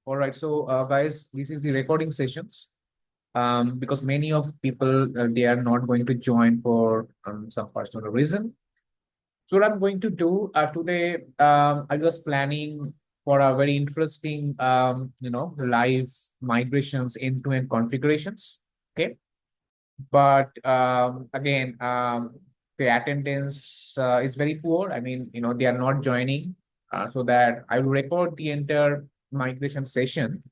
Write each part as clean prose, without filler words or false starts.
All right. So, guys, this is the recording sessions. Because many of people they are not going to join for some personal reason. So, what I'm going to do today, I was planning for a very interesting, live migrations end-to-end configurations. Okay, but again, the attendance is very poor. I mean, they are not joining, so that I will record the entire migration session,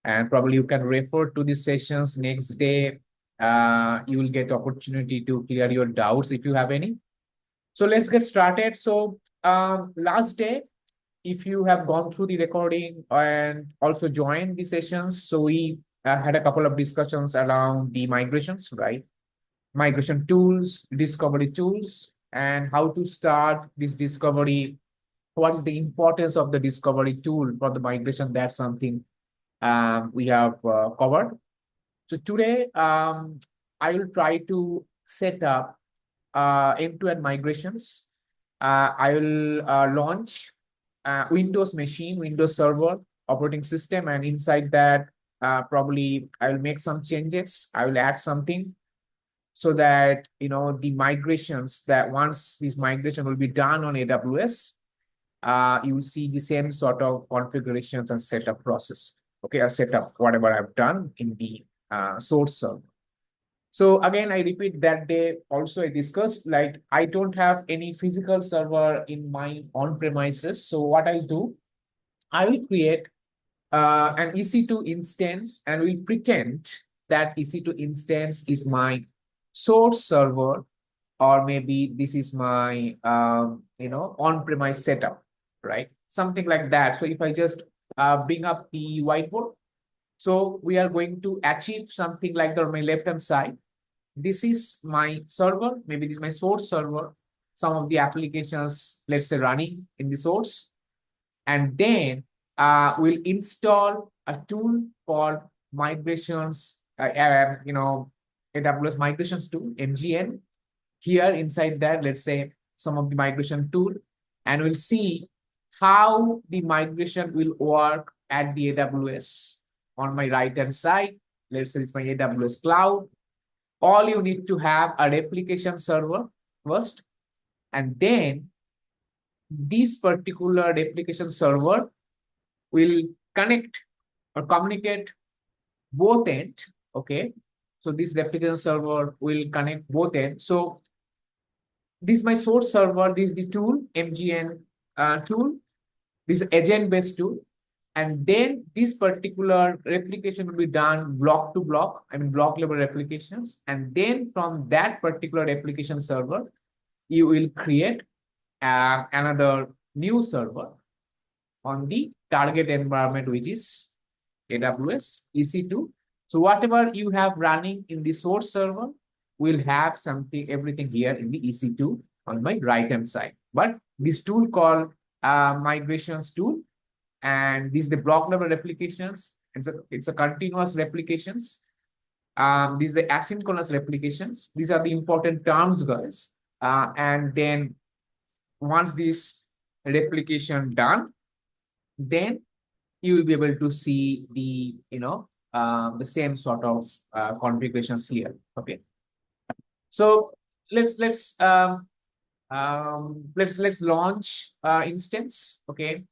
and probably you can refer to the sessions next day. You will get opportunity to clear your doubts if you have any. So let's get started. So last day, if you have gone through the recording and also joined the sessions, so we had a couple of discussions around the migrations, right? Migration tools, discovery tools, and how to start this discovery. What is the importance of the discovery tool for the migration? That's something we have covered. So today, I will try to set up end-to-end migrations. I will launch Windows machine, Windows server, operating system, and inside that, probably I will make some changes. I will add something so that the migrations that once this migration will be done on AWS, you will see the same sort of configurations and setup process. Okay, a setup whatever I've done in the source server. So again, I repeat that day also I discussed, like, I don't have any physical server in my on premises. So what I'll do, I will create an EC2 instance and will pretend that EC2 instance is my source server, or maybe this is my on-premise setup, right? Something like that. So if I just bring up the whiteboard, so we are going to achieve something like that on my left-hand side. This is my server, maybe this is my source server, some of the applications, let's say, running in the source. And then we'll install a tool called migrations, AWS migrations tool, MGN. Here inside that, let's say, some of the migration tool, and we'll see how the migration will work at the AWS. On my right hand side, let's say it's my AWS cloud. All you need to have a replication server first, and then this particular replication server will connect or communicate both ends. Okay, so this replication server will connect both ends. So this is my source server, this is the tool, MGN tool, this agent based tool. And then this particular replication will be done block to block, I mean block level replications. And then from that particular replication server, you will create another new server on the target environment, which is AWS EC2. So whatever you have running in the source server will have something, everything here in the EC2 on my right hand side. But this tool called migrations tool, and this is the block level replications. It's a continuous replications. These are the asynchronous replications. These are the important terms, guys. And then once this replication done, then you will be able to see the same sort of configurations here. Okay, so let's launch instance. Okay,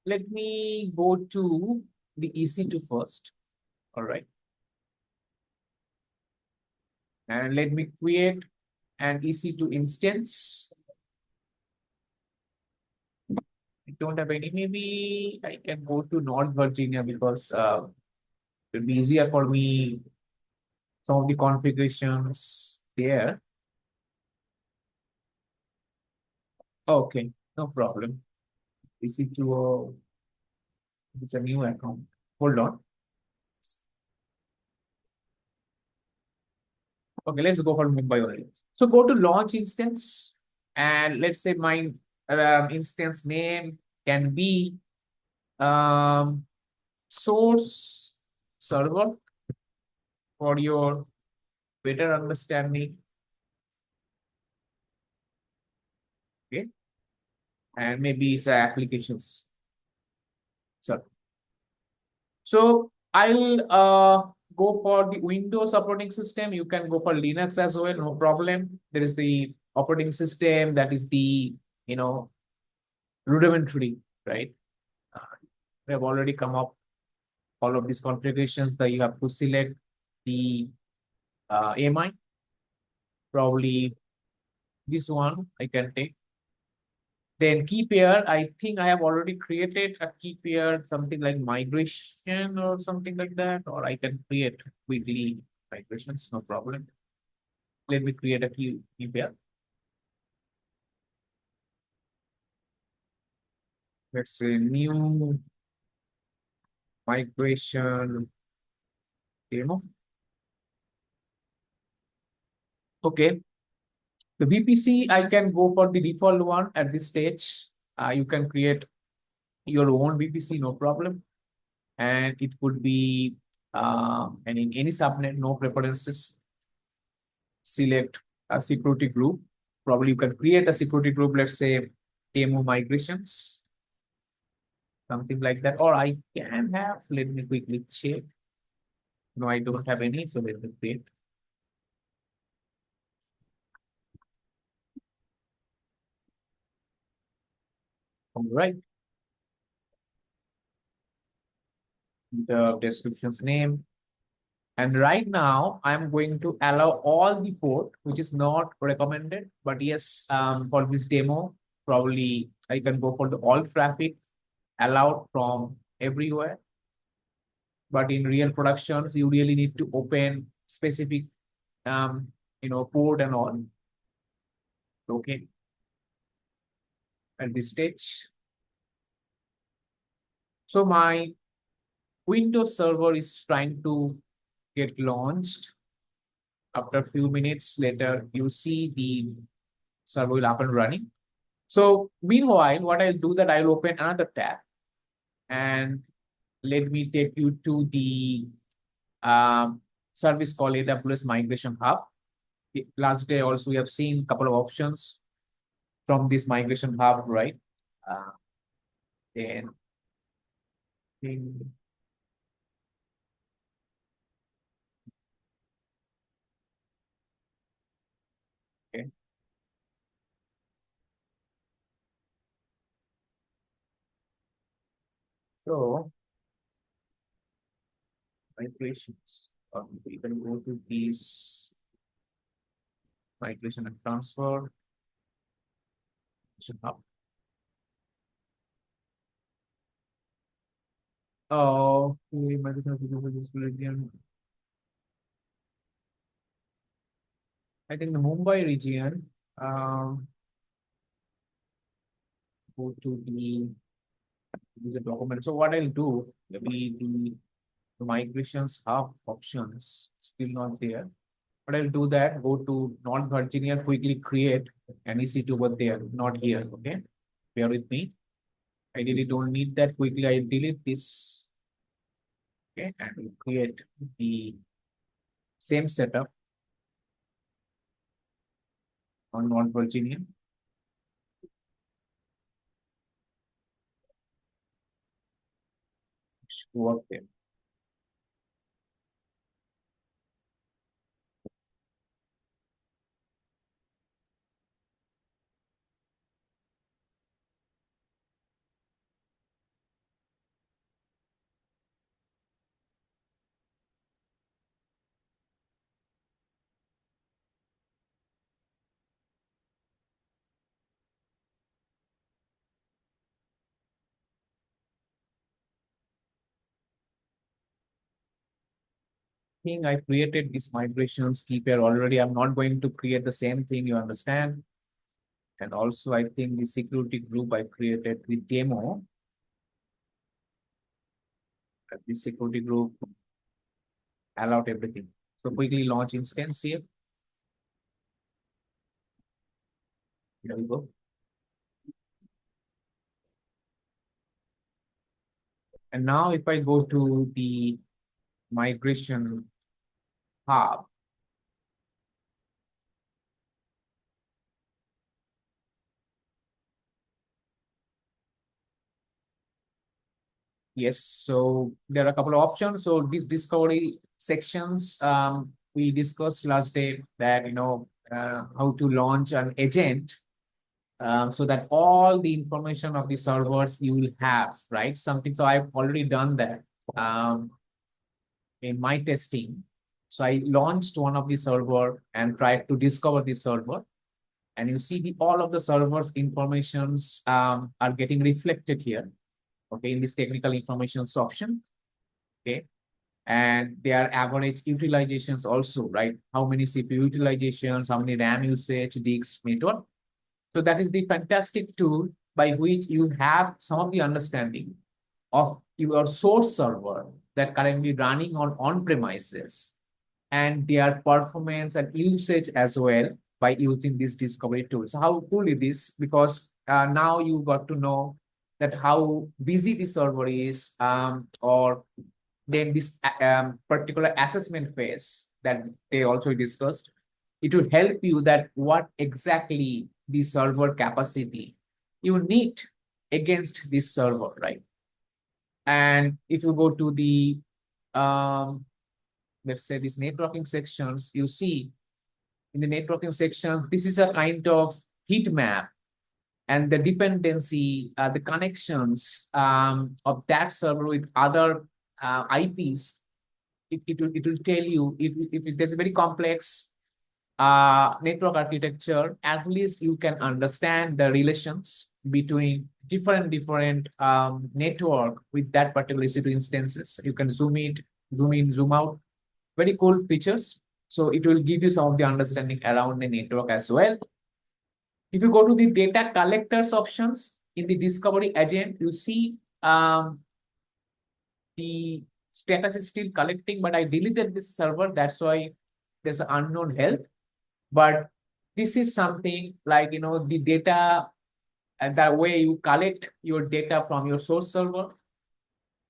let me go to the EC2 first. All right, and let me create an EC2 instance. I don't have any. Maybe I can go to North Virginia because it'll be easier for me. Some of the configurations there. Okay, no problem. EC2 is a new account. Hold on. Okay, let's go for Mumbai only. So go to launch instance, and let's say my instance name can be um, source server for your better understanding. Okay, and maybe it's applications. So So I'll go for the Windows operating system. You can go for Linux as well, no problem. There is the operating system that is the, you know, rudimentary, right? Uh, we have already come up all of these configurations that you have to select the AMI. Probably this one I can take. Then key pair, I think I have already created a key pair, something like migration or something like that, or I can create quickly migrations, no problem. Let me create a key pair. Let's say new migration demo. Okay, the VPC, I can go for the default one at this stage. You can create your own VPC, no problem. And it could be and in any subnet, no preferences. Select a security group. Probably you can create a security group, let's say demo migrations, something like that. Or I can have, let me quickly check. No, I don't have any, so let me create. All right, the description's name. And right now, I'm going to allow all the port, which is not recommended. But yes, for this demo, probably I can go for the all traffic allowed from everywhere. But in real productions, you really need to open specific, um, port and all. Okay, at this stage. So my Windows server is trying to get launched. After a few minutes later, you see the server will up and running. So meanwhile, what I'll do that I'll open another tab and let me take you to the service called AWS Migration Hub. Last day also we have seen a couple of options from this migration hub, right? Uh, then, then okay, so migrations. We can go to these migration and transfer hub. Oh, okay, region. I think the Mumbai region. Go to the user document. So what I'll do, maybe the migrations hub options still not there. But I'll do that. Go to non-Virginia, quickly create an EC2 over there, not here. Okay, bear with me. I really don't need that. Quickly, I delete this. Okay, and we'll create the same setup on non-Virginia. Work there. Thing I created this migrations keeper already. I'm not going to create the same thing. You understand? And also, I think the security group I created with demo. This security group allowed everything. So quickly launch instance here. There we go. And now if I go to the migration hub, Yes, so there are a couple of options. So these discovery sections, we discussed last day that, how to launch an agent, so that all the information of the servers you will have, right? Something. So I've already done that um, in my testing. So I launched one of the server and tried to discover the server. And you see all of the servers informations are getting reflected here, okay, in this technical information option, okay. And their average utilizations also, right? How many CPU utilizations, how many RAM usage, disk network. So that is the fantastic tool by which you have some of the understanding of your source server that currently running on premises and their performance and usage as well by using this discovery tool. So how cool is this? Because now you got to know that how busy the server is, or then this particular assessment phase that they also discussed, it will help you that what exactly the server capacity you need against this server, right? And if you go to the um, let's say these networking sections, you see in the networking sections, this is a kind of heat map and the dependency, the connections of that server with other IPs. It will tell you if there's a very complex network architecture, at least you can understand the relations between different network with that particular EC2 instances. You can zoom it, zoom in, zoom out. Very cool features. So it will give you some of the understanding around the network as well. If you go to the data collectors options in the discovery agent, you see the status is still collecting, but I deleted this server. That's why there's an unknown health. But this is something like, the data and the way you collect your data from your source server.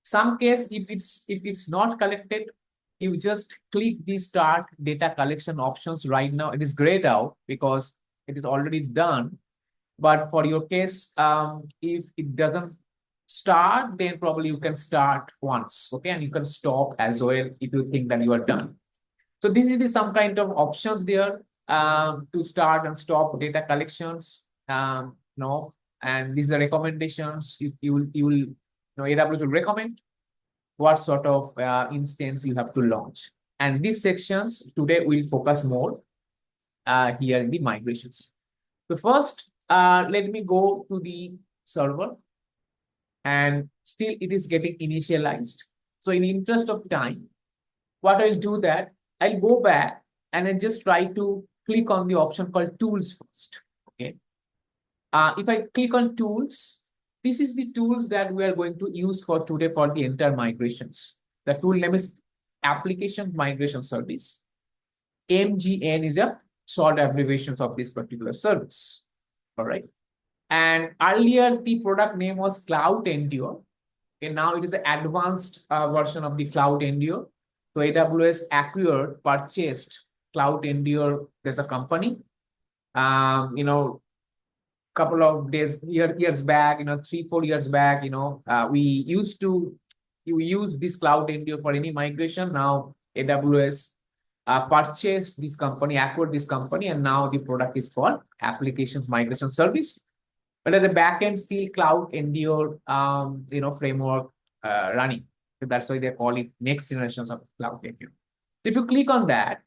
Some case, if it's not collected, you just click the start data collection options right now. It is grayed out because it is already done. But for your case, if it doesn't start, then probably you can start once, okay, and you can stop as well if you think that you are done. So this is some kind of options there to start and stop data collections. No, and these are recommendations. AWS will recommend what sort of instance you have to launch. And these sections today will focus more here in the migrations. So first, let me go to the server, and still it is getting initialized. So in the interest of time, what I'll do that, I'll go back and I just try to click on the option called tools first. Okay. If I click on tools, this is the tools that we are going to use for today for the entire migrations. The tool name is Application Migration Service. MGN is a short abbreviation of this particular service. All right. And earlier the product name was Cloud Endure. Okay, now it is the advanced version of the Cloud Endure. So AWS acquired, purchased Cloud Endure as a company. Couple of years back, 3-4 years back, we used to use this Cloud Endure for any migration. Now AWS purchased this company, acquired this company, and now the product is called Applications Migration Service. But at the back end, still Cloud Endure, framework running. So that's why they call it next generations of Cloud Endure. If you click on that,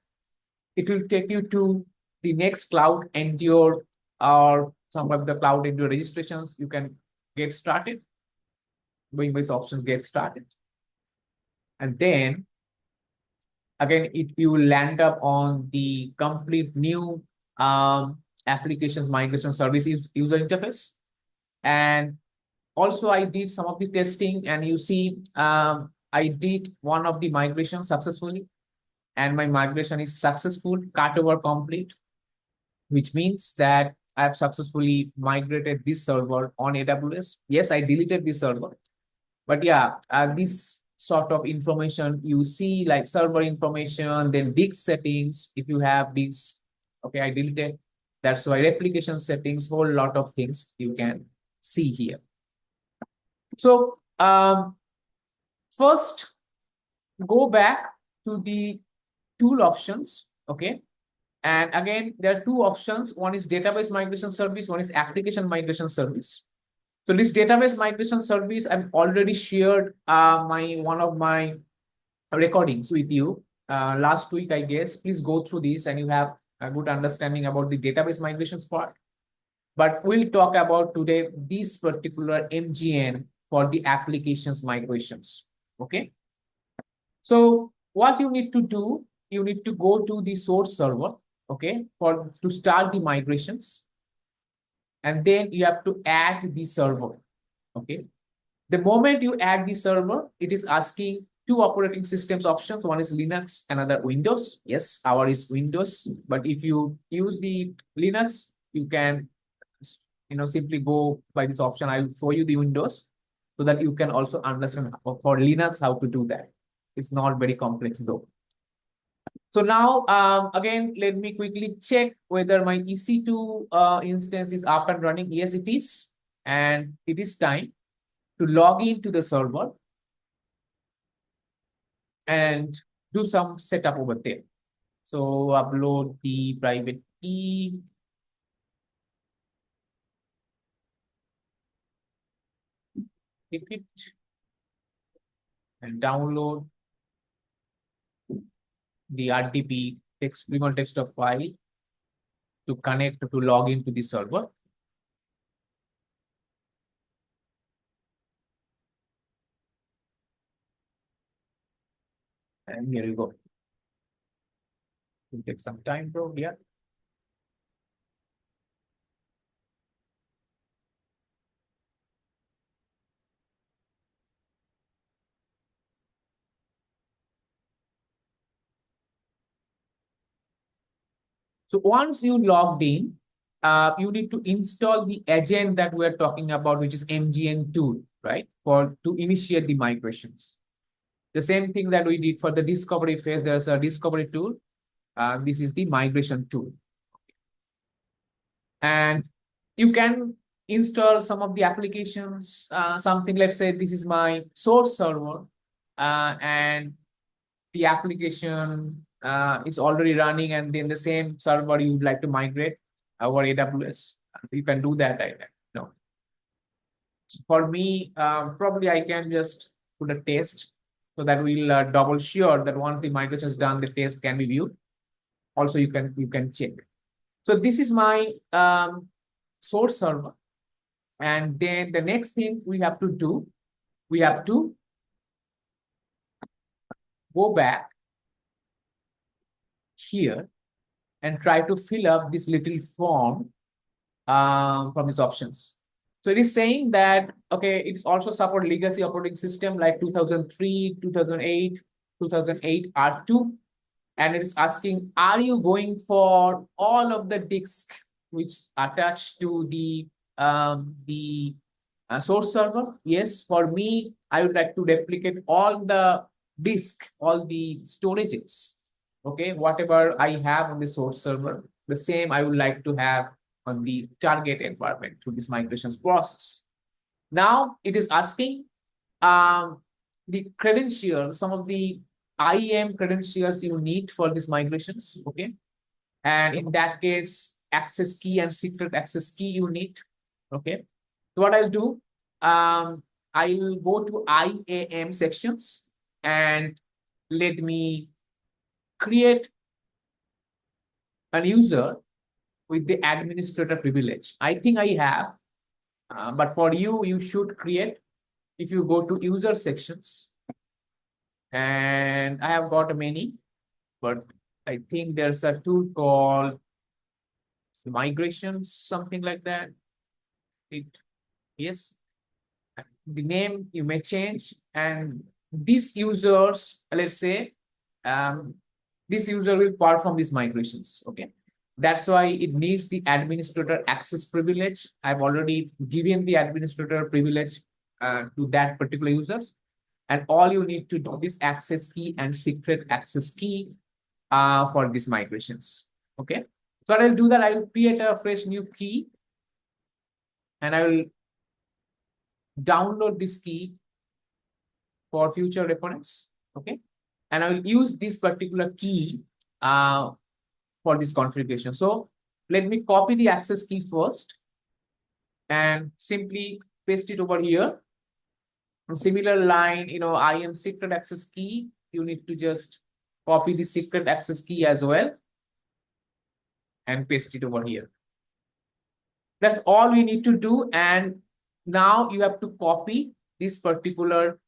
it will take you to the next Cloud Endure or some of the Cloud Endure registrations. You can get started. Going with options, get started. And then again, you will land up on the complete new applications migration service user interface. And also, I did some of the testing, and you see, I did one of the migrations successfully, and my migration is successful, cutover complete, which means that I've successfully migrated this server on AWS. Yes, I deleted this server, but yeah, this sort of information you see, like server information, then disk settings. If you have disk, okay, I deleted. That's why replication settings, whole lot of things you can see here. So First, go back to the tool options. Okay. And again, there are two options. One is database migration service, one is application migration service. So this database migration service, I've already shared my one of my recordings with you last week, I guess. Please go through this and you have a good understanding about the database migrations part. But we'll talk about today this particular MGN for the applications migrations. Okay. So what you need to do, you need to go to the source server, okay, for to start the migrations. And then you have to add the server. Okay. The moment you add the server, it is asking two operating systems options. One is Linux, another Windows. Yes, our is Windows. But if you use the Linux, you can simply go by this option. I will show you the Windows so that you can also understand for Linux how to do that. It's not very complex though. So now, again, let me quickly check whether my EC2 instance is up and running. Yes, it is. And it is time to log into the server and do some setup over there. So upload the private key. Hit it and download the RDP text, remote desktop file to connect to log into the server. And here you go. It'll take some time, bro. Yeah. So once you logged in, you need to install the agent that we're talking about, which is MGN tool, right? To initiate the migrations. The same thing that we did for the discovery phase, there's a discovery tool. This is the migration tool. And you can install some of the applications, something, let's say this is my source server, and the application is already running, and then the same server you would like to migrate over AWS. You can do that right now. No. For me, probably I can just put a test so that we'll double sure that once the migration is done, the test can be viewed. Also, you can check. So this is my source server. And then the next thing we have to do, we have to go back here and try to fill up this little form from these options. So it is saying that, okay, it's also support legacy operating system like 2003, 2008, 2008 R2. And it is asking, are you going for all of the disk which attached to the source server? Yes, for me, I would like to replicate all the disk, all the storages. Okay, whatever I have on the source server, the same I would like to have on the target environment through this migrations process. Now it is asking the credentials, some of the IAM credentials you need for these migrations. Okay, and in that case, access key and secret access key you need. Okay, so what I'll do, I'll go to IAM sections and let me create a user with the administrator privilege. I think I have, but for you, you should create. If you go to user sections, and I have got many, but I think there's a tool called migrations, something like that. Yes, the name you may change, and these users, let's say, this user will perform these migrations. Okay, that's why it needs the administrator access privilege. I've already given the administrator privilege to that particular users, and all you need to do is access key and secret access key for these migrations. Okay, so I'll do that. I will create a fresh new key, and I will download this key for future reference. Okay. And I will use this particular key for this configuration. So let me copy the access key first and simply paste it over here. A similar line, I am secret access key. You need to just copy the secret access key as well and paste it over here. That's all we need to do. And now you have to copy this particular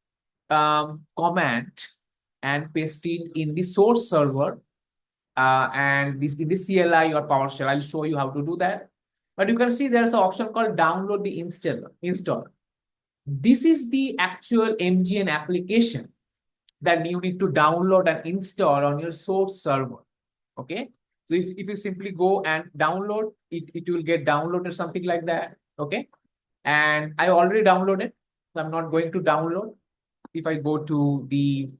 command and paste it in the source server and this in the CLI or PowerShell. I'll show you how to do that. But you can see there's an option called download the install. This is the actual MGN application that you need to download and install on your source server. Okay. So if you simply go and download, it will get downloaded, something like that. Okay. And I already downloaded, so I'm not going to download. If I go to the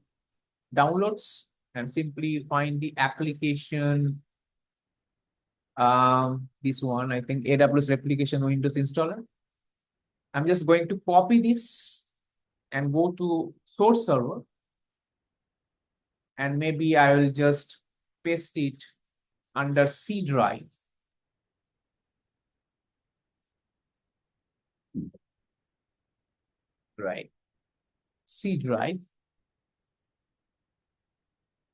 downloads and simply find the application, this one, I think AWS Replication Windows Installer. I'm just going to copy this and go to source server. And maybe I will just paste it under C drive. Right. C drive.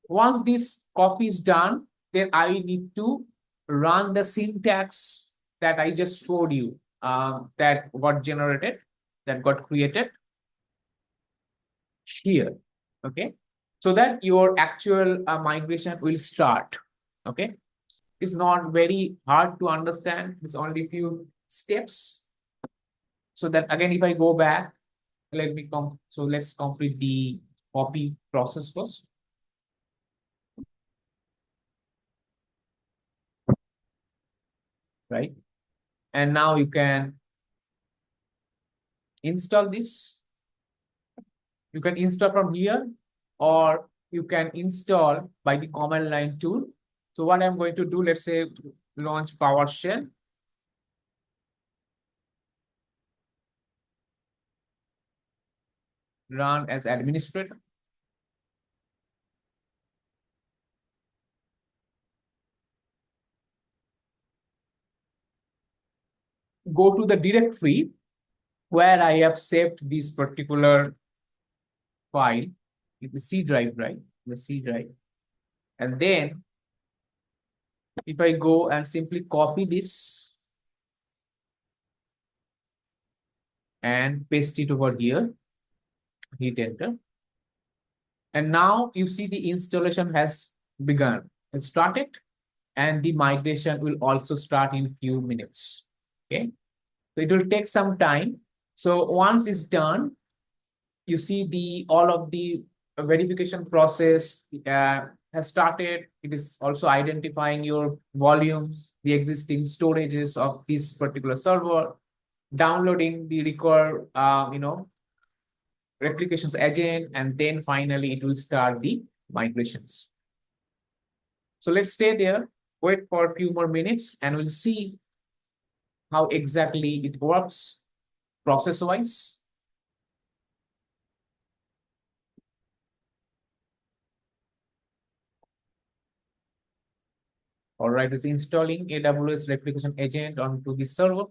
Once this copy is done, then I need to run the syntax that I just showed you, that got generated, that got created here. Okay. So that your actual migration will start. Okay. It's not very hard to understand. It's only a few steps. So that again, if I go back, let's complete the copy process first. Right. And now you can install this. You can install from here, or you can install by the command line tool. So what I'm going to do, let's say launch PowerShell. Run as administrator. Go to the directory where I have saved this particular file in the C drive, right? The C drive. And then if I go and simply copy this and paste it over here, hit enter. And now you see the installation has begun. It started, and the migration will also start in few minutes. Okay. So it will take some time. So once it's done, you see all of the verification process has started. It is also identifying your volumes, the existing storages of this particular server, downloading the required, replications agent, and then finally it will start the migrations. So let's stay there, wait for a few more minutes, and we'll see how exactly it works process-wise. All right, it's installing AWS replication agent onto the server.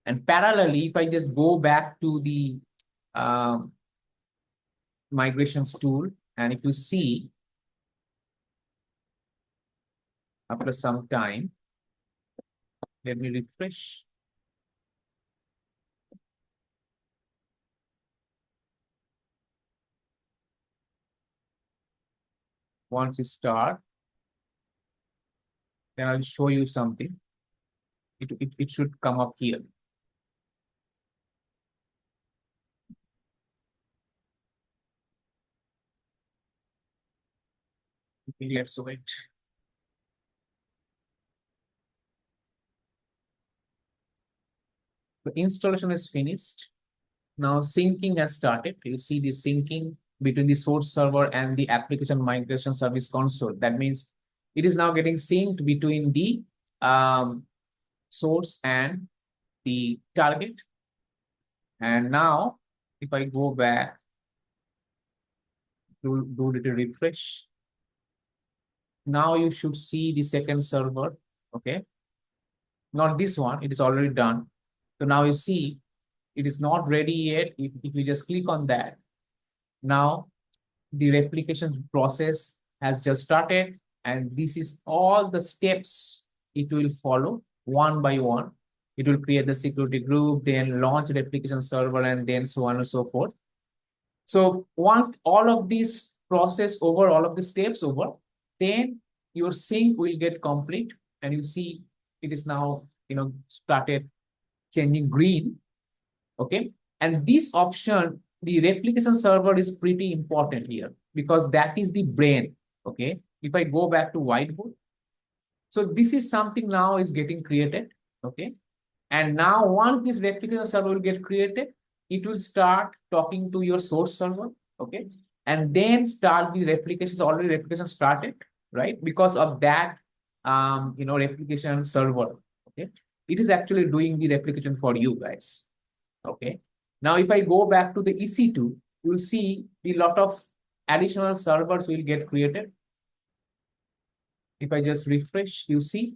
And parallelly, if I just go back to the migrations tool, and if you see, after some time, let me refresh. Once you start, then I'll show you something. It should come up here. Okay, let's wait. The installation is finished. Now syncing has started. You see the syncing between the source server and the application migration service console. That means it is now getting synced between the source and the target. And now, if I go back to do the refresh, now you should see the second server. Okay, not this one, it is already done. So now you see it is not ready yet. If you just click on that, now the replication process has just started, and this is all the steps it will follow one by one. It will create the security group, then launch the replication server, and then so on and so forth. So once all of this process over, all of the steps over, then your sync will get complete, and you see it is now started changing green. Okay, and this option, the replication server, is pretty important here because that is the brain. Okay, if I go back to whiteboard, so this is something now is getting created. Okay, and now once this replication server will get created, it will start talking to your source server. Okay, and then start the replications. Already replication started, right? Because of that replication server. Okay, it is actually doing the replication for you guys. Okay. Now, if I go back to the EC2, you'll see a lot of additional servers will get created. If I just refresh, you see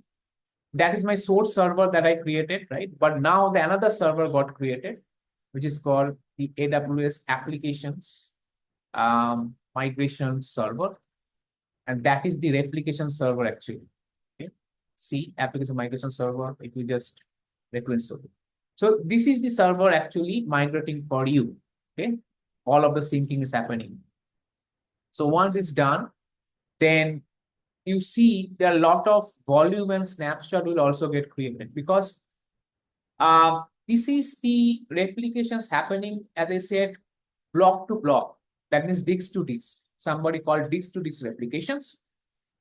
that is my source server that I created, right? But now the another server got created, which is called the AWS applications migration server. And that is the replication server actually. Okay. See, application migration server, if you just reference it. So this is the server actually migrating for you. Okay, all of the syncing is happening. So once it's done, then you see there are a lot of volume and snapshot will also get created because this is the replications happening, as I said, block to block. That means disk to disk. Somebody called disk to disk replications.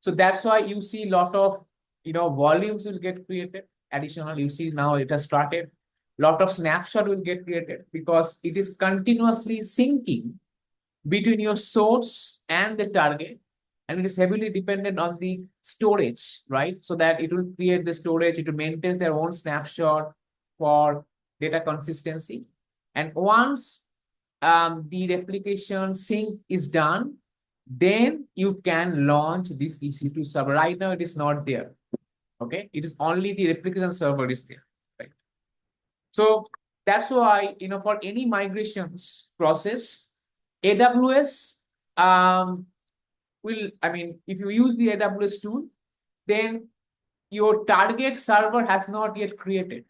So that's why you see a lot of volumes will get created. Additional, you see now it has started. Lot of snapshot will get created because it is continuously syncing between your source and the target, and it is heavily dependent on the storage, right? So that it will create the storage, it will maintain their own snapshot for data consistency. And once the replication sync is done, then you can launch this EC2 server. Right now, it is not there. Okay, it is only the replication server is there. Right? So that's why, for any migrations process, AWS if you use the AWS tool, then your target server has not yet created.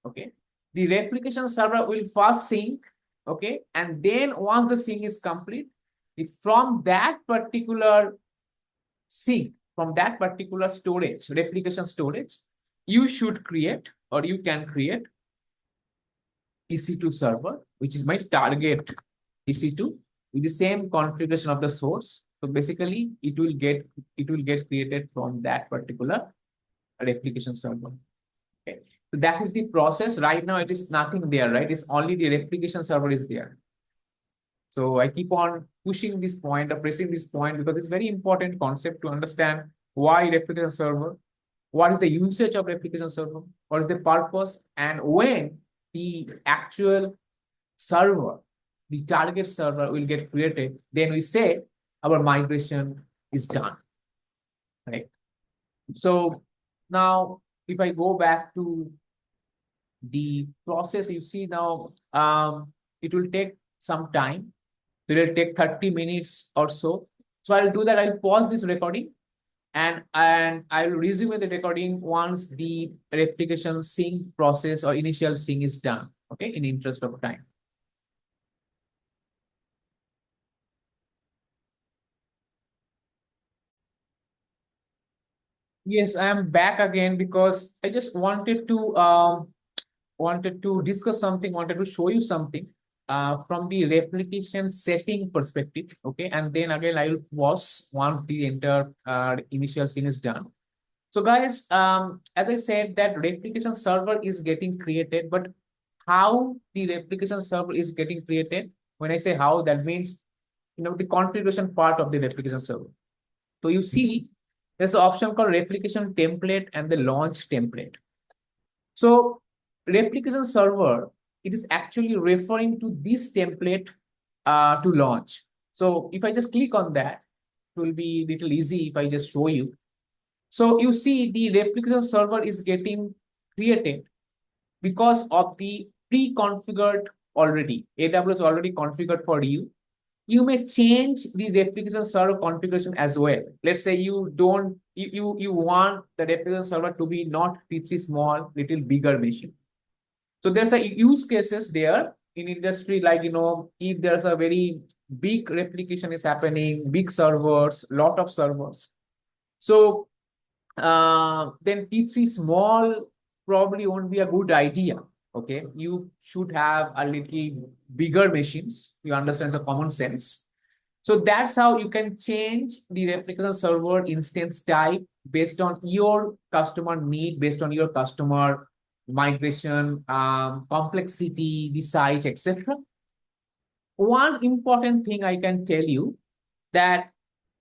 Okay, the replication server will first sync. Okay, and then once the sync is complete, from that particular sync, from that particular storage, replication storage, you should create or you can create EC2 server, which is my target EC2 with the same configuration of the source. So basically, it will get created from that particular replication server. Okay. So that is the process. Right now, it is nothing there, right? It's only the replication server is there. So I keep on pushing this point or pressing this point because it's very important concept to understand why replication server, what is the usage of replication server, what is the purpose, and when the actual server, the target server will get created, then we say our migration is done, right? So now if I go back to the process, you see now it will take some time. So it will take 30 minutes or so. So I'll do that. I'll pause this recording and I'll resume the recording once the replication sync process or initial sync is done. Okay, in interest of time. Yes, I am back again because I just wanted to discuss something, wanted to show you something from the replication setting perspective. Okay, and then again I will pause once the entire initial scene is done. So guys, as I said, that replication server is getting created, but how the replication server is getting created? When I say how, that means the configuration part of the replication server. So you see, there's an option called replication template and the launch template. So replication server it is actually referring to this template to launch. So if I just click on that, it will be a little easy if I just show you. So you see the replication server is getting created because of the pre-configured already. AWS already configured for you. You may change the replication server configuration as well. Let's say you don't, you want the replication server to be not T3 small, little bigger machine. So there's a use cases there in industry, like, if there's a very big replication is happening, big servers, lot of servers. So then T3 small probably won't be a good idea. Okay, you should have a little bigger machines. You understand the common sense. So that's how you can change the replication server instance type based on your customer need, based on your customer migration, complexity, the size, etc. One important thing I can tell you, that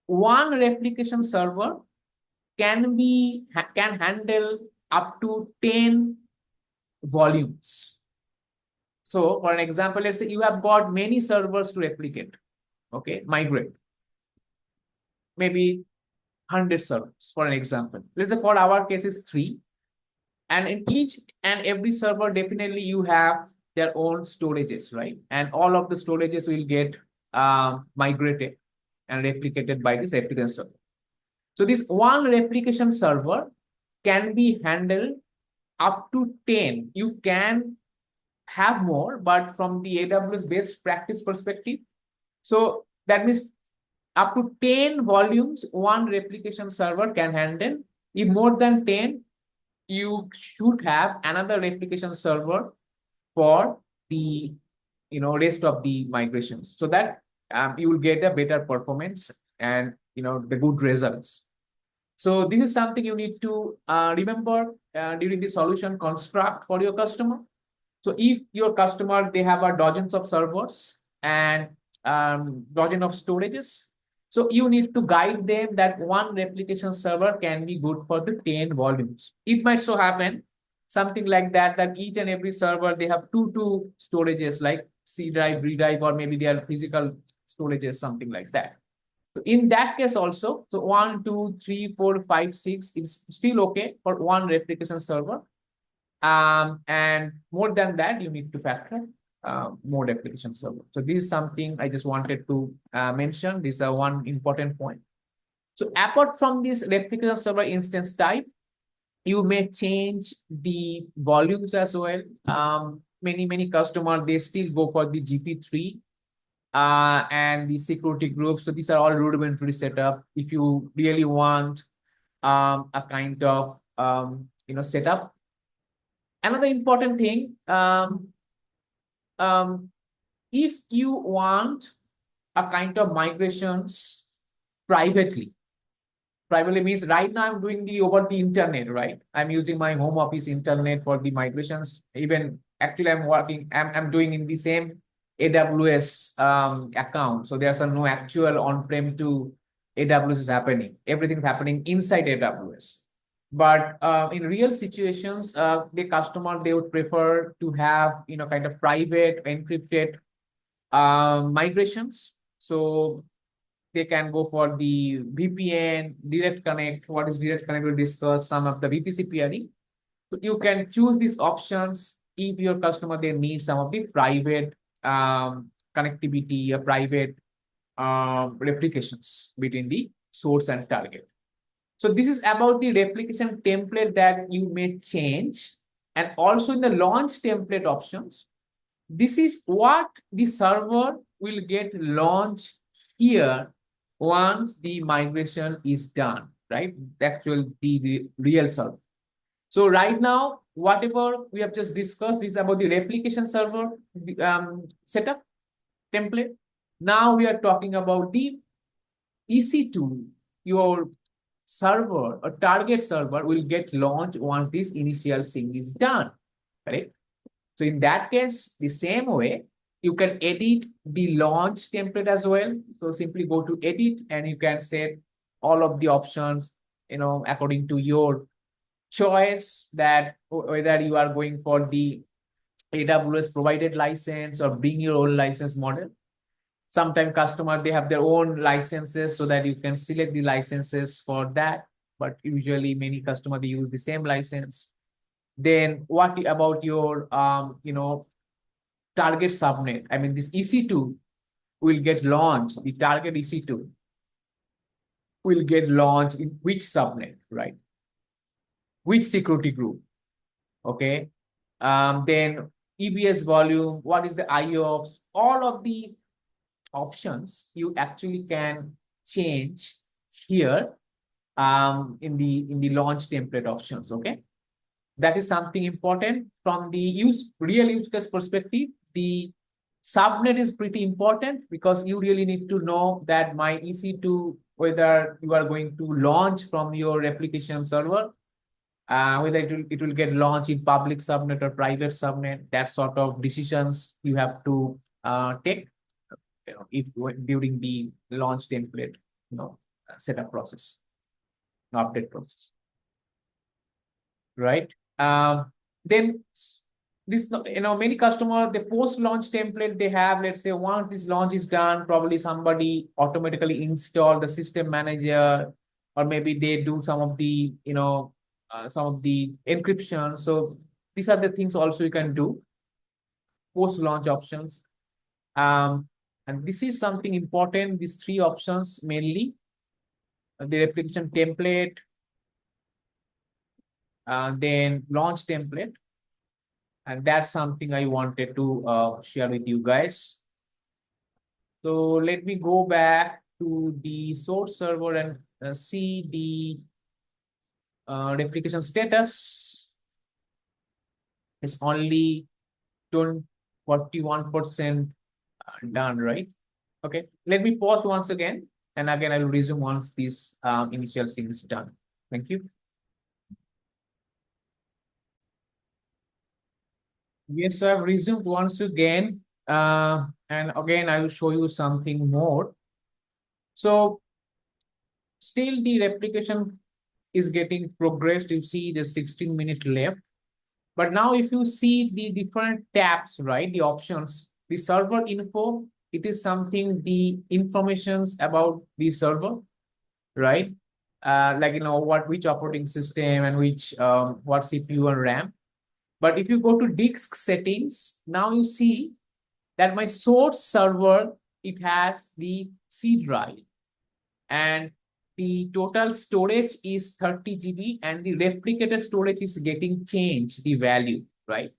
one replication server can handle up to 10 volumes. So for an example, let's say you have got many servers to replicate, okay, migrate, maybe 100 servers for an example. Let's say for our case is 3. And in each and every server, definitely you have their own storages, right? And all of the storages will get migrated and replicated by this replication server. So this one replication server can be handled up to 10. You can have more, but from the AWS best practice perspective, so that means up to 10 volumes, one replication server can handle. If more than 10, you should have another replication server for the rest of the migrations, so that you will get a better performance and the good results. So this is something you need to remember during the solution construct for your customer. So if your customer, they have a dozens of servers and dozen of storages, so you need to guide them that one replication server can be good for the 10 volumes. It might so happen something like that, that each and every server, they have two storages like C drive, B drive, or maybe they are physical storages, something like that. So in that case also, so 1, 2, 3, 4, 5, 6 is still okay for one replication server. And more than that, you need to factor more replication server. So this is something I just wanted to mention. This is one important point. So apart from this replication server instance type, you may change the volumes as well. Many customers, they still go for the GP3 and the security group. So these are all rudimentary setup. If you really want a kind of setup. Another important thing, if you want a kind of migrations privately means right now I'm doing the over the internet, right? I'm using my home office internet for the migrations. Even actually I'm doing in the same AWS account. So there's no actual on-prem to AWS is happening. Everything's happening inside AWS. But in real situations, the customer, they would prefer to have kind of private encrypted migrations. So they can go for the VPN, direct connect. What is direct connect? We'll discuss some of the VPC peering. So you can choose these options if your customer, they need some of the private connectivity or private replications between the source and target. So this is about the replication template that you may change. And also in the launch template options, this is what the server will get launched here once the migration is done, right? The real server. So right now, whatever we have just discussed is about the replication server setup template. Now we are talking about the EC2, your server or target server will get launched once this initial sync is done, correct? So in that case, the same way, you can edit the launch template as well. So simply go to edit and you can set all of the options, according to your choice, that whether you are going for the AWS provided license or bring your own license model. Sometimes customer, they have their own licenses so that you can select the licenses for that. But usually many customers, they use the same license. Then what about your, target subnet? I mean, this EC2 will get launched. The target EC2 will get launched in which subnet, right? Which security group? Okay. Then EBS volume, what is the IO? All of the options you actually can change here in the launch template options. Okay, that is something important from the real use case perspective. The subnet is pretty important because you really need to know that my EC2, whether you are going to launch from your replication server, whether it will get launched in public subnet or private subnet. That sort of decisions you have to take, if during the launch template, setup process, update process, right? Then this, many customers, the post launch template they have, let's say once this launch is done, probably somebody automatically install the system manager, or maybe they do some of the, some of the encryption. So these are the things also you can do, post launch options. And this is something important, these three options mainly, the replication template, then launch template. And that's something I wanted to share with you guys. So let me go back to the source server and see the replication status. It's only 41% done, right? Okay, let me pause once again, and again I will resume once this initial thing is done. Thank you. Yes, so I've resumed once again, and again I will show you something more. So still the replication is getting progressed. You see the 16-minute left. But now if you see the different tabs, right, the options, the server info, it is something, the informations about the server, right? Like, which operating system and which, what CPU and RAM. But if you go to disk settings, now you see that my source server, it has the C drive, and the total storage is 30 GB, and the replicator storage is getting changed, the value, right?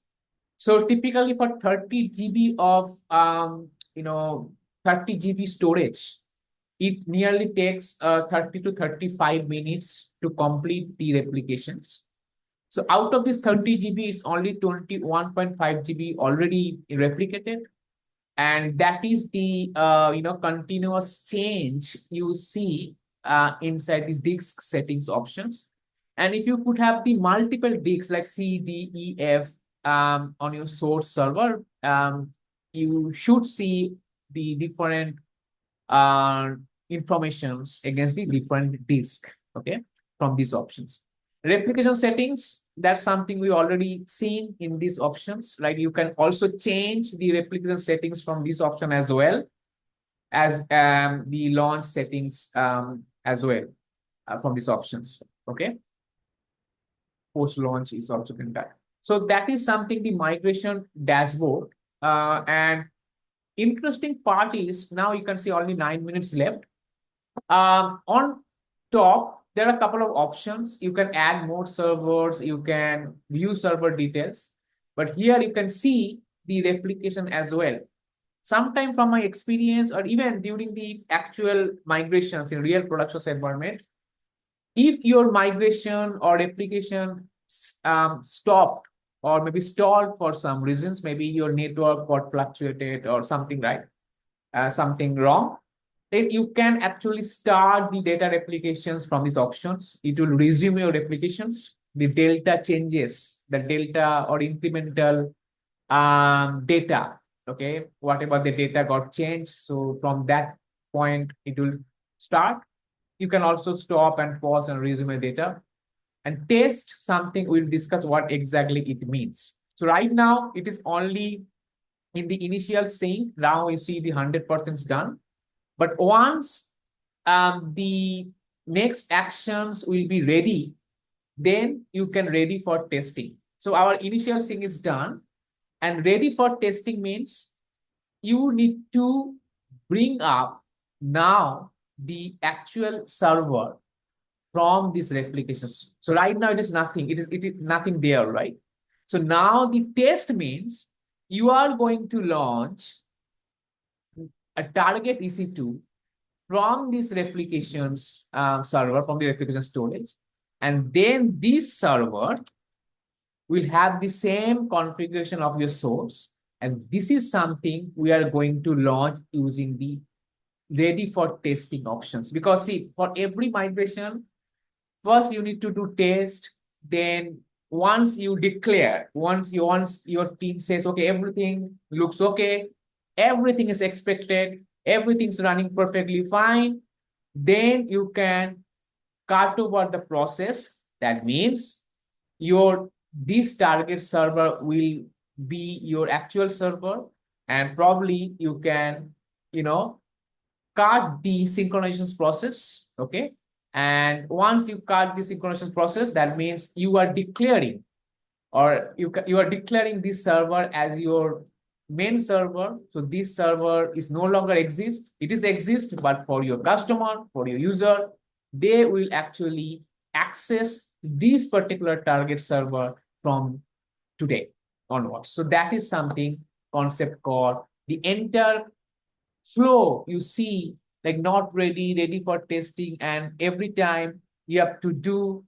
So typically for 30 GB of 30 GB storage, it nearly takes 30 to 35 minutes to complete the replications. So out of this 30 GB, is only 21.5 GB already replicated. And that is the continuous change you see inside these disk settings options. And if you could have the multiple disks like C, D, E, F on your source server, you should see the different informations against the different disk, okay, from these options. Replication settings, that's something we already seen in these options, right? You can also change the replication settings from this option as well as the launch settings as well from these options, okay? Post launch is also been done. So that is something, the migration dashboard. And interesting part is now you can see only 9 minutes left. On top, there are a couple of options. You can add more servers, you can view server details, but here you can see the replication as well. Sometime from my experience, or even during the actual migrations in real production environment, if your migration or replication stopped or maybe stalled for some reasons, maybe your network got fluctuated or something, right? Something wrong, then you can actually start the data replications from these options. It will resume your replications. The delta changes, the delta or incremental data, okay, whatever the data got changed. So from that point, it will start. You can also stop and pause and resume data and test something. We'll discuss what exactly it means. So right now it is only in the initial sync. Now you see the 100% is done. But once the next actions will be ready, then you can ready for testing. So our initial sync is done, and ready for testing means you need to bring up now the actual server from these replications. So right now it is nothing. It is nothing there, right? So now the test means you are going to launch a target EC2 from this replications server, from the replication storage, and then this server will have the same configuration of your source. And this is something we are going to launch using the ready for testing options. Because see, for every migration, first you need to do test. Then once your team says, okay, everything looks okay, everything is expected, everything's running perfectly fine, then you can cut over the process. That means your this target server will be your actual server, and probably you can, you know, cut the synchronization process. Okay. And once you cut the synchronization process, that means you are declaring, or you are declaring this server as your main server. So this server is no longer exist. It is exist, but for your customer, for your user, they will actually access this particular target server from today onwards. So that is something concept called the entire flow. You see, like not ready, ready for testing, and every time you have to do,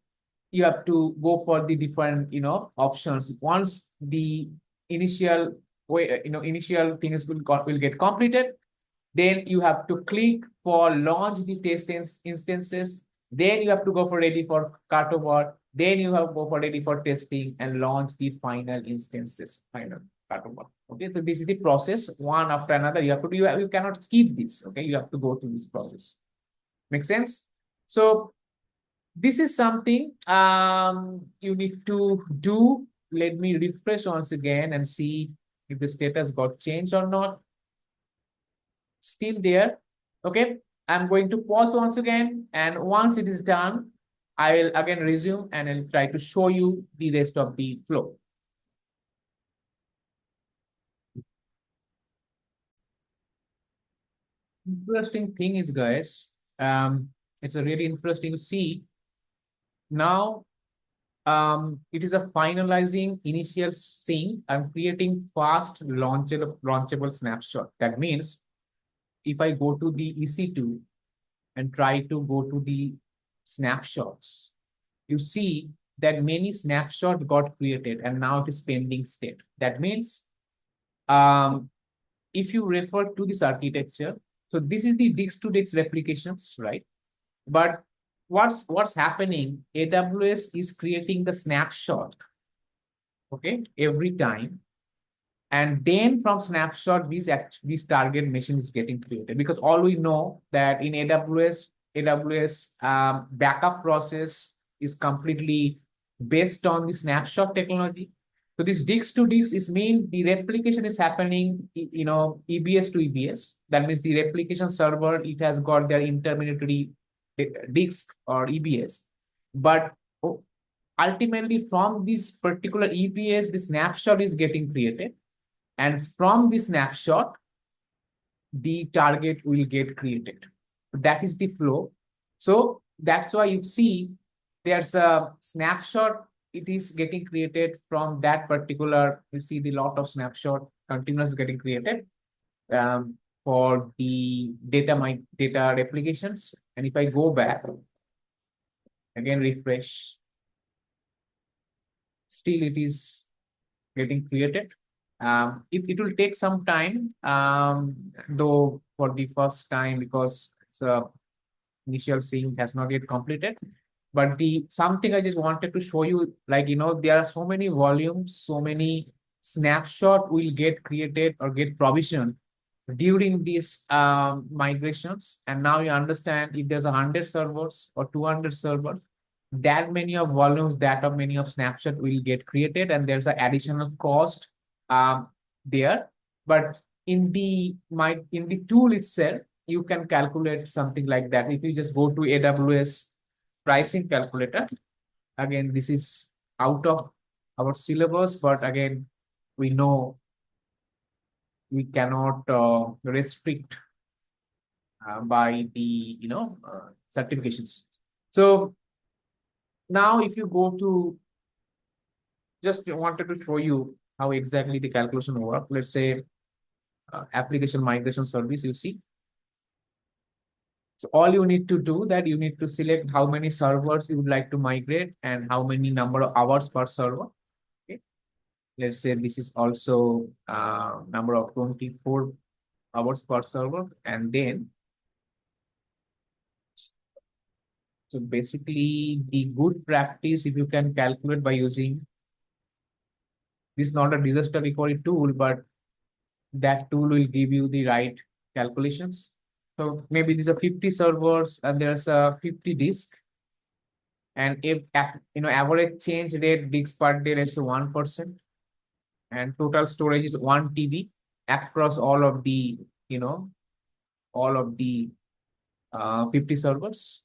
you have to go for the different, options. Once the initial way, initial things will get completed, then you have to click for launch the test instances. Then you have to go for ready for cutover. Then you have to go for ready for testing and launch the final instances, final cutover. Okay, so this is the process one after another. You have to do, you cannot skip this. Okay, you have to go through this process. Make sense? So this is something you need to do. Let me refresh once again and see if the status got changed or not. Still there. Okay, I'm going to pause once again, and once it is done, I will again resume and I'll try to show you the rest of the flow. Interesting thing is, guys, it's a really interesting to see now. It is a finalizing initial sync and creating fast launchable snapshot. That means if I go to the EC2 and try to go to the snapshots, you see that many snapshots got created and now it is pending state. That means if you refer to this architecture, so this is the disk-to-disk replications, right? But what's happening? AWS is creating the snapshot, okay, every time, and then from snapshot, these target machine is getting created, because all we know that in AWS backup process is completely based on the snapshot technology. So this disk to disk is mean the replication is happening, EBS to EBS. That means the replication server, it has got their intermediary disk or EBS. But ultimately from this particular EBS, the snapshot is getting created. And from this snapshot, the target will get created. That is the flow. So that's why you see there's a snapshot. It is getting created from that particular, you see the lot of snapshot continuous getting created for the data replications. And if I go back, again refresh, still it is getting created. It will take some time, though, for the first time, because it's initial sync has not yet completed. But the something I just wanted to show you, like, there are so many volumes, so many snapshot will get created or get provisioned during these migrations. And now you understand, if there's 100 servers or 200 servers, that many of volumes, that of many of snapshot will get created, and there's an additional cost um, there. But in the tool itself, you can calculate something like that. If you just go to AWS pricing calculator, again, this is out of our syllabus, but again, we know we cannot restrict by the certifications. So now if you go to, just wanted to show you how exactly the calculation works. Let's say application migration service, you see. So all you need to do that you need to select how many servers you would like to migrate and how many number of hours per server. Okay. Let's say this is also number of 24 hours per server. And then, so basically the good practice, if you can calculate by using, this is not a disaster recovery tool, but that tool will give you the right calculations. So maybe these are 50 servers and there's a 50 disk. And if average change rate disk per day is 1%, and total storage is 1 TB across all of the 50 servers,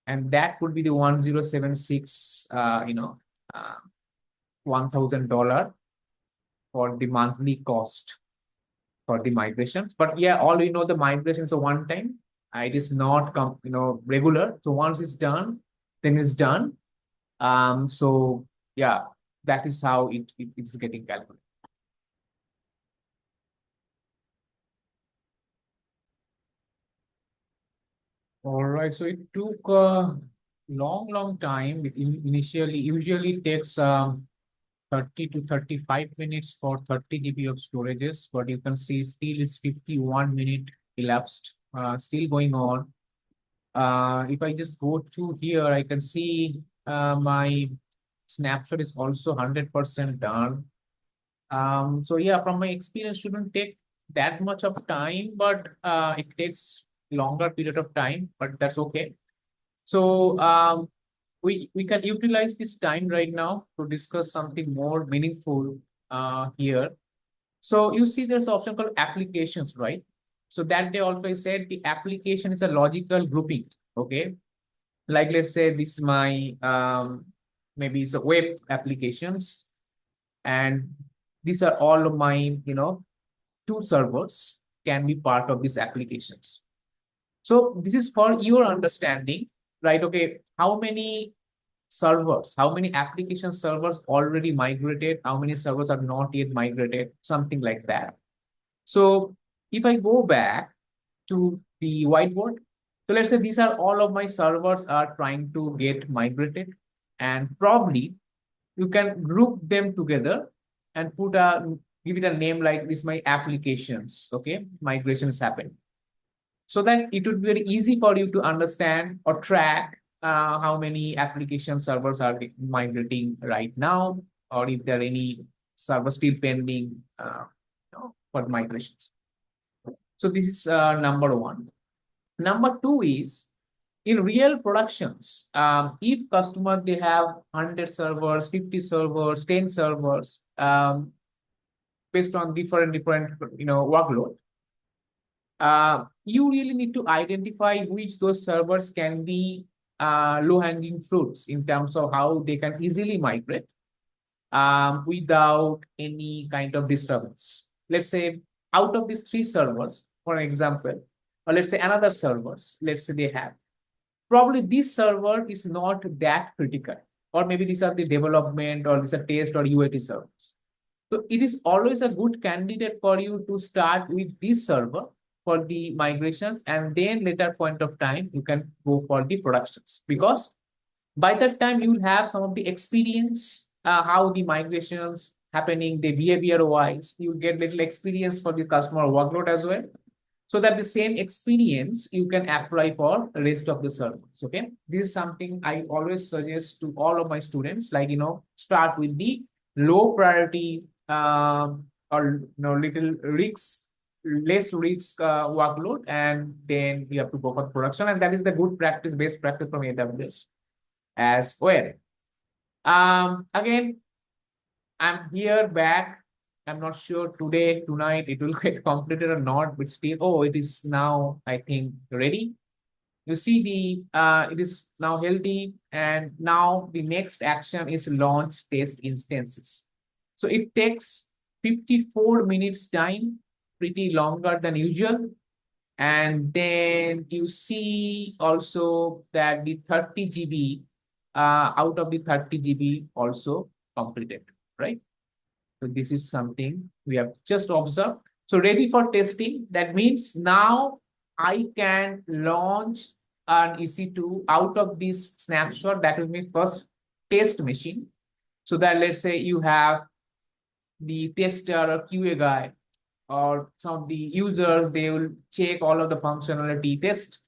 and that would be the 1076 $1,000 for the monthly cost for the migrations. But yeah, all we know, the migrations are one time. It is not regular. So once it's done, then it's done. So yeah, that is how it's getting calculated. All right. So it took a long time. Initially, usually takes 30 to 35 minutes for 30 GB of storages, but you can see still it's 51 minute elapsed, still going on. If I just go to here, I can see my snapshot is also 100% done. So yeah, from my experience, shouldn't take that much of time, but it takes longer period of time, but that's okay. So we can utilize this time right now to discuss something more meaningful here. So you see there's an option called applications, right? So that they always said the application is a logical grouping, okay? Like let's say this is my, maybe it's a web applications, and these are all of my, two servers can be part of these applications. So this is for your understanding, right? Okay, how many servers, how many application servers already migrated, how many servers are not yet migrated, something like that. So if I go back to the whiteboard, so let's say these are all of my servers are trying to get migrated, and probably you can group them together and give it a name like this, my applications, okay? Migration is happening. So that it would be very easy for you to understand or track how many application servers are migrating right now, or if there are any servers still pending for migrations. So this is number one. Number two is in real productions, if customer they have 100 servers, 50 servers, 10 servers, based on different workload, you really need to identify which those servers can be low-hanging fruits in terms of how they can easily migrate without any kind of disturbance. Let's say out of these three servers, for example, or let's say another servers, let's say they have, probably this server is not that critical, or maybe these are the development or these are test or UAT servers. So it is always a good candidate for you to start with this server for the migrations, and then later point of time you can go for the productions, because by that time you will have some of the experience how the migrations happening, the behavior wise, you get little experience for the customer workload as well, so that the same experience you can apply for the rest of the servers. Okay, this is something I always suggest to all of my students, like start with the low priority or little risks, less risk workload, and then you have to go for production, and that is the good practice, best practice from AWS. as well. Again, I'm here back. I'm not sure today, tonight, it will get completed or not, but still, oh, it is now, I think, ready. You see it is now healthy, and now the next action is launch test instances. So it takes 54 minutes time, pretty longer than usual. And then you see also that the 30 GB out of the 30 GB also completed, right? So this is something we have just observed. So ready for testing. That means now I can launch an EC2 out of this snapshot. That will be first test machine. So that let's say you have the tester or QA guy or some of the users, they will check all of the functionality test,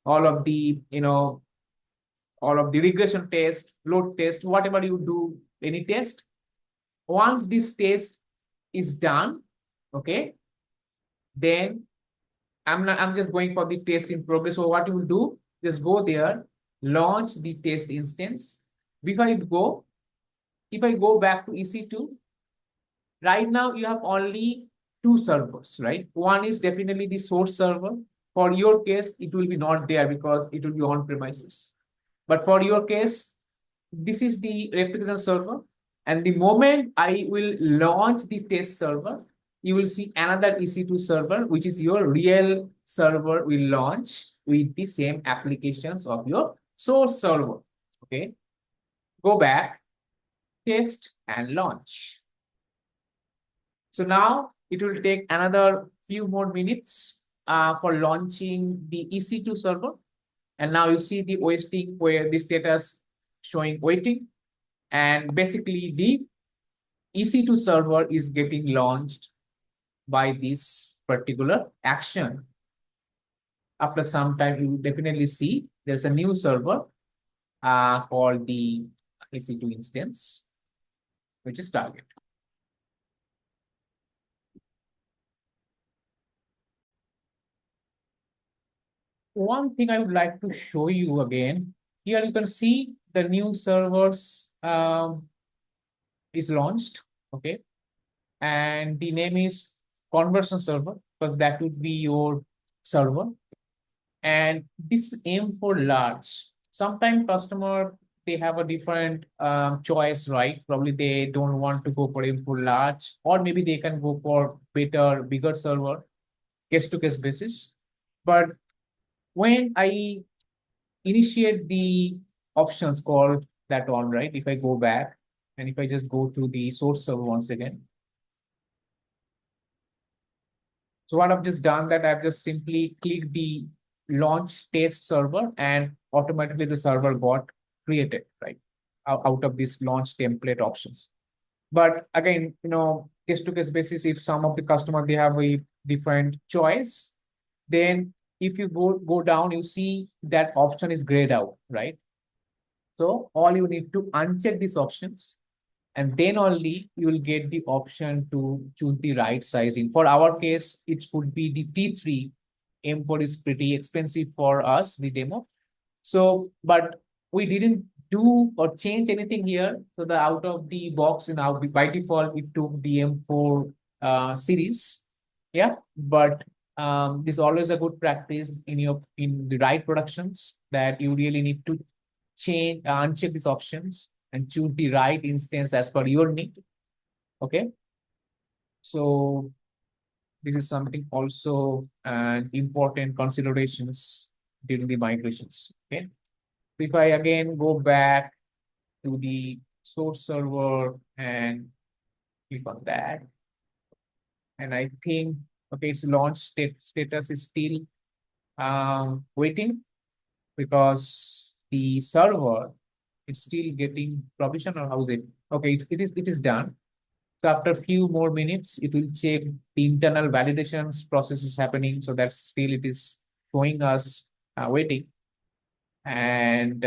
all of the, all of the regression test, load test, whatever you do, any test. Once this test is done, okay, then I'm just going for the test in progress. So what you will do, just go there, launch the test instance. Before I go, if I go back to EC2, right now you have only two servers, right? One is definitely the source server. For your case, it will be not there because it will be on premises. But for your case, this is the replication server. And the moment I will launch the test server, you will see another EC2 server, which is your real server will launch with the same applications of your source server. Okay, go back, test and launch. So now it will take another few more minutes for launching the EC2 server. And now you see the waiting where the status showing waiting. And basically the EC2 server is getting launched by this particular action. After some time, you will definitely see there's a new server called the EC2 instance, which is target. One thing I would like to show you again, here you can see the new servers is launched, okay? And the name is conversion server because that would be your server. And this aim for large. Sometimes customer, they have a different choice, right? Probably they don't want to go for aim for large, or maybe they can go for better, bigger server, case to case basis. But when I initiate the options called that one, right? If I go back and if I just go to the source server once again. So what I've just done that I've just simply clicked the launch test server and automatically the server got created, right? Out of this launch template options. But again, case to case basis, if some of the customer, they have a different choice, then if you go down, you see that option is grayed out, right? So all you need to uncheck these options, and then only you will get the option to choose the right sizing. For our case, it would be the T3. M4 is pretty expensive for us, the demo. So, but we didn't do or change anything here. So the out of the box, by default, it took the M4 series. Yeah, but this is always a good practice in the right productions that you really need to change, uncheck these options and choose the right instance as per your need. Okay. So this is something also important considerations during the migrations. Okay. If I again go back to the source server and click on that, and I think, okay, its launch status is still waiting because the server, it's still getting provision, or how is it? Okay, it is done. So after a few more minutes, it will check the internal validations process is happening. So that still it is showing us waiting. And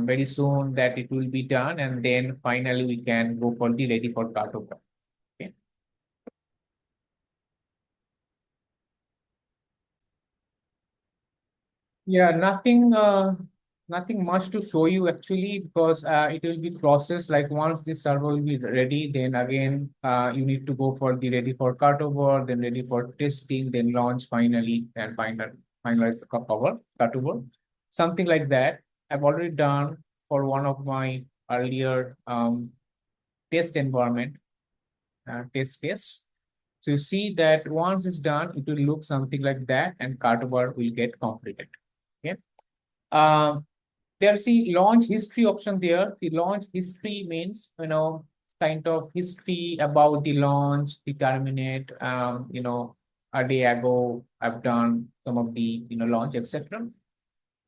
very soon that it will be done. And then finally we can go for the ready for cartogram. Okay. Yeah, nothing nothing much to show you actually, because it will be processed. Like once this server will be ready, then again you need to go for the ready for cutover, then ready for testing, then launch finally, and finalize the cutover. Something like that. I've already done for one of my earlier test environment, test case. So you see that once it's done, it will look something like that, and cutover will get completed. Okay. Um, there's the launch history option there. The launch history means, kind of history about the launch, the terminate, a day ago, I've done some of the, launch, etc.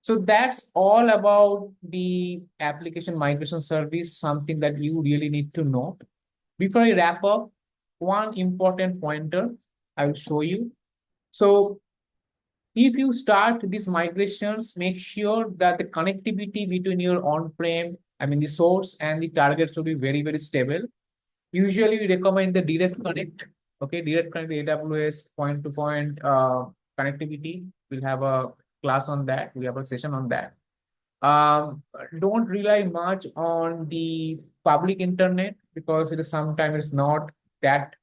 So that's all about the application migration service, something that you really need to know. Before I wrap up, one important pointer I will show you. So if you start these migrations, make sure that the connectivity between your on-prem, the source and the targets will be very, very stable. Usually, we recommend the direct connect. Okay, direct connect AWS point-to-point connectivity. We'll have a class on that. We have a session on that. Um, don't rely much on the public internet, because it is sometimes not that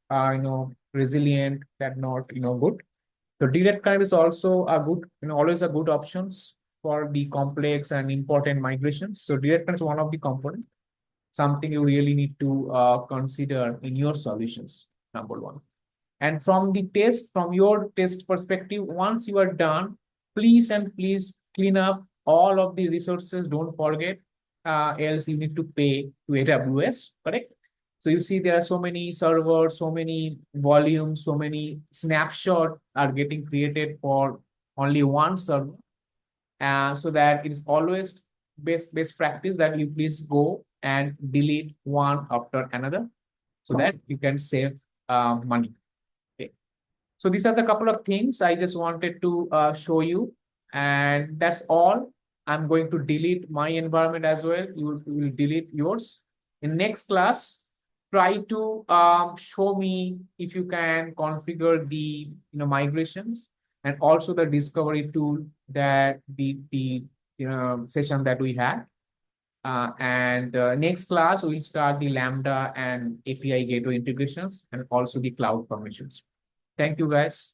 resilient, that not good. So direct connect is also a good, always a good options for the complex and important migrations. So direct connect is one of the component, something you really need to consider in your solutions. Number one. And from your test perspective, once you are done, please and please clean up all of the resources. Don't forget, else you need to pay to AWS, correct? So you see there are so many servers, so many volumes, so many snapshots are getting created for only one server. So that it is always best practice that you please go and delete one after another, so that you can save money. Okay. So these are the couple of things I just wanted to show you, and that's all. I'm going to delete my environment as well. You will delete yours. In next class, try to show me if you can configure the migrations, and also the discovery tool, that the session that we had. And next class, we'll start the Lambda and API gateway integrations, and also the cloud formations. Thank you, guys.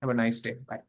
Have a nice day. Bye.